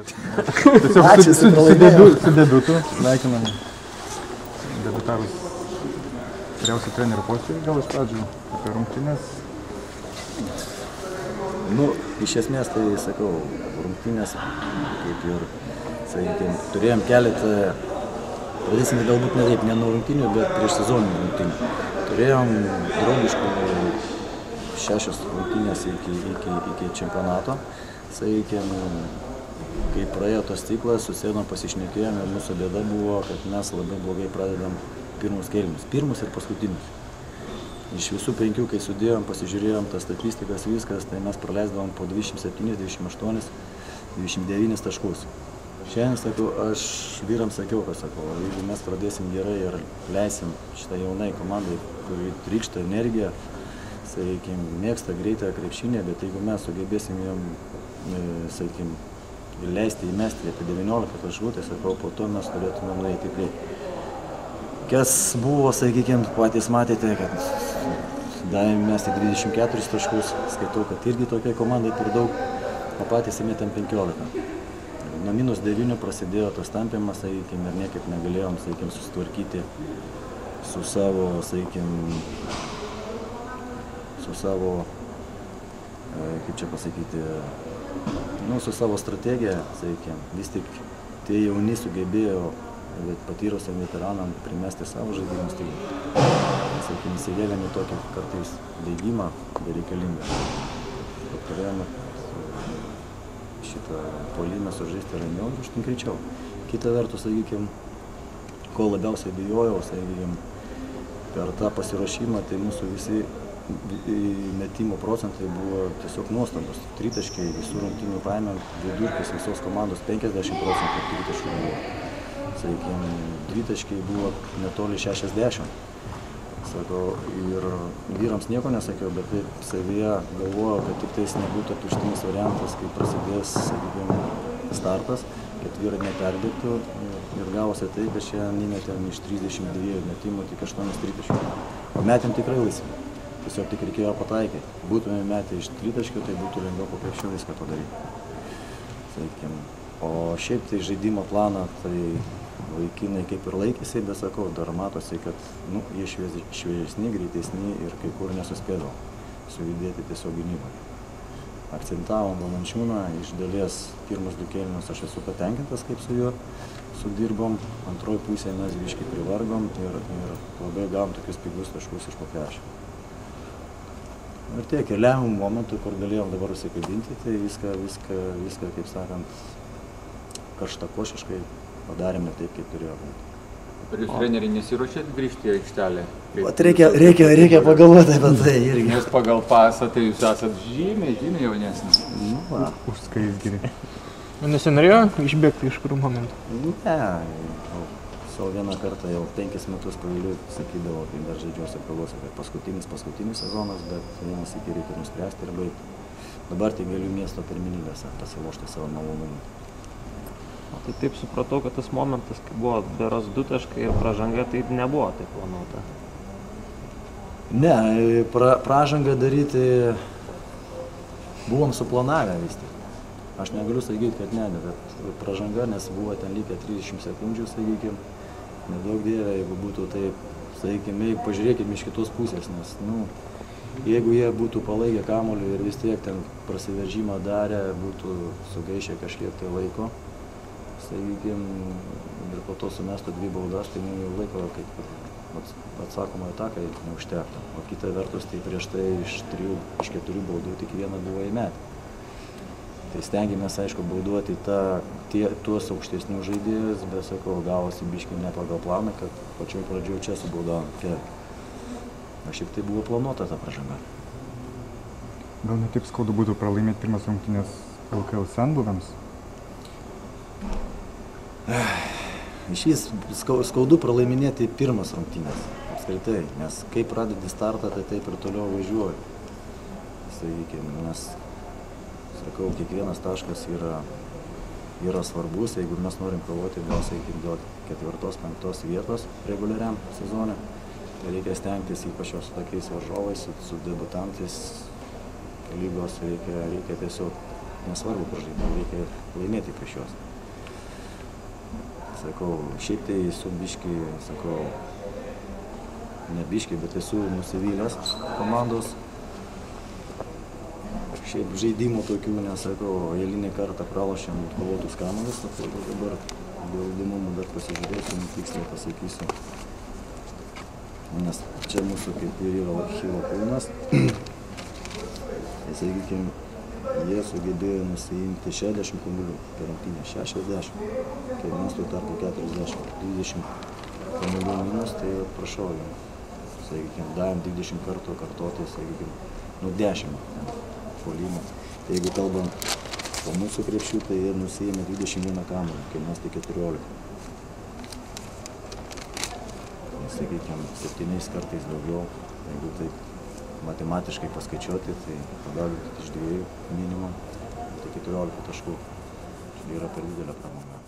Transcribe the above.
Ačiū, su debiutu, sveikinam debutavus vyriausio trenerio postui, gal iš pradžių apie rungtynes. Nu, iš esmės tai sakau, rungtynės, kaip ir, sakykime, turėjom keletą, pradėsime galbūt ne taip, ne nuo rungtynių, bet prieš sezoninių rungtynių. Turėjom draugiškų 6 rungtynės iki čempionato, sakykime, kai praėjo tos ciklas, susėdom, pasišnekėjom ir mūsų bėda buvo, kad mes labai blogai pradedam pirmus kėlinius, pirmus ir paskutinius. Iš visų 5, kai sudėjom, pasižiūrėjom tas statistikas, viskas, tai mes praleisdavom po 27, 28, 29 taškus. Šiandien sakau, aš vyrams sakiau, kad sakau, jeigu mes pradėsim gerai ir leisim šitą jaunai komandai, kuri trykšta energiją, sakykime, mėgsta greitą krepšinę, bet jeigu mes sugebėsim jam, sakykime, leisti įmesti apie 19 taškų, tai sakau, po to mes turėtume nueiti į priekį. Kas buvo, sakykime, patys matėte, kad davėm mesti 24 taškus, skaitau, kad irgi tokiai komandai per daug, o patys įmetėm 15. Nuo -9 prasidėjo tas tampimas, sakykime, ir niekaip negalėjom, sakykime, susitvarkyti su savo, sakykime, kaip čia pasakyti, nu, su savo strategija, sakykime, vis tik tie jauni sugebėjo patyrusiam veteranam primesti savo žaidimus, tai, sakykime, įsivėlėme tokį kartais bėgimą bereikalingą. Turėjome šitą puolimą sužaisti ramiau ir užtin greičiau. Kita vertus, sakykime, ko labiausiai bijojau, sakykime, per tą pasiruošimą, tai mūsų visi metimo procentai buvo tiesiog nuostabus. Tritaškiai visų rungtynių paėmėm, vidurkis visos komandos 50% tritaškių buvo. Sakykime, tritaškiai buvo netoli 60. Sakau, ir vyrams nieko nesakiau, bet taip savyje galvojau, kad tik tais nebūtų tuštinis variantas, kai prasidės, sakykime, startas, kad vyrai neperdėtų ir gavosi tai, kad šiandien įmetėm iš 32 metimų tik 8 tritaškių. O metėm tikrai laisvi. Tiesiog tik reikėjo pataikyti. Būtume metę iš tritaškių, tai būtų lengviau po krepšiu viską padaryti. Sakykime. O šiaip tai žaidimo planą, tai vaikinai kaip ir laikėsi, bet sakau, dar matosi, kad jie šviežesni, greitesni ir kai kur nesuspėdavo sujudėti tiesiog gynybai. Akcentavom Valančiūną, iš dalies pirmus 2 kėlinius aš esu patenkintas, kaip su juo sudirbom, antroji pusėje mes biškai privargom ir labai gavom tokius pigius taškus iš po krepšio. Ir tiek, ir lemiamų momentų, kur galėjom dabar užsikabinti, tai viską, kaip sakant, karštakošiškai padarėme taip, kaip turėjo būti. Ar jūs treneriai nesiruošėt grįžti į aikštelę? Reikia pagalvoti apie tai irgi. Nes pagal pasą, tai jūs esat žymiai jaunesnis. Užskaisgiri. Nesinorėjo išbėgti iš kurių momentų? Ne, savo vieną kartą jau 5 metus paviliui sakydavo, kai dar žaidžiuose kalbos, kad paskutinis sezonas, bet vienas iki reikia nuspręsti ir baigti. Dabar tai galiu miesto pirmenybėse pasilošti savo malonumą. Tai taip supratau, kad tas momentas, kai buvo beros 2 taškai ir pražanga, tai nebuvo taip planuota. Ne, pražangą daryti buvom suplanavę vis tik. Aš negaliu sakyti, kad ne, bet pražanga, nes buvo ten likę 30 sekundžių, sakykime, nedaug dievė, jeigu būtų taip, sakykime, pažiūrėkime iš kitos pusės, nes, jeigu jie būtų palaikę kamuolį ir vis tiek ten prasiveržimą darę, būtų sugaišę kažkiek tai laiko, sakykime, ir po to sumestų 2 baudas, tai jau laiko kaip atsakomojo atakai neužtektų. O kita vertus, tai prieš tai iš 4 baudų tik 1 buvo įmetę. Tai stengiamės, aišku, bauduoti tuos aukštesnius žaidėjus, bet, sakau, gavosi biškai ne pagal planą, kad pačioj pradžioj čia subaudavom kelią. O šiaip tai buvo planuota ta pražanga. Gal ne taip skaudu būtų pralaimėti pirmas rungtynės LKL senbuviams? Išvis skaudu pralaiminėti pirmas rungtynės, apskritai, nes kai pradedi startą, tai taip ir toliau važiuoju. Sakykime, nes, sakau, kiekvienas taškas yra svarbus, jeigu mes norim kovoti gal, sakykime, dėl 4-5 vietos reguliariam sezone, tai reikia stengtis ypač su tokiais varžovais, su debutantais lygos, reikia tiesiog nesvarbu pražaidimą, reikia laimėti prieš juos. Sakau, šiaip tai esu biški, sakau, ne biški, bet esu nusivylęs komandos. Šiaip žaidimų tokių, nesakau, eilinį kartą pralošėm kovotus kamuolius, tai dabar dėl įdomumų dar pasižiūrėsim, tiksliai pasakysiu. Nes čia mūsų kaip ir yra Achilo kulnas. Tai sakykim, jie sugebėjo nusiimti 60 kamuolių per rungtynę, 60, kai mes tuo tarpu 40, 20 kamuolių minus, tai prašau, sakykim, davėm 20 kartų kartoti, sakykim, 10 puolimą. Tai jeigu kalbant po mūsų krepšių, tai jie nusiėmė 21 kamuolį, kai mes tik 14. Sakykime, 7 kartais daugiau, jeigu taip matematiškai paskaičiuoti, tai pagauti iš 2 minimum, tai 14 taškų. Tai yra per didelė pramoga.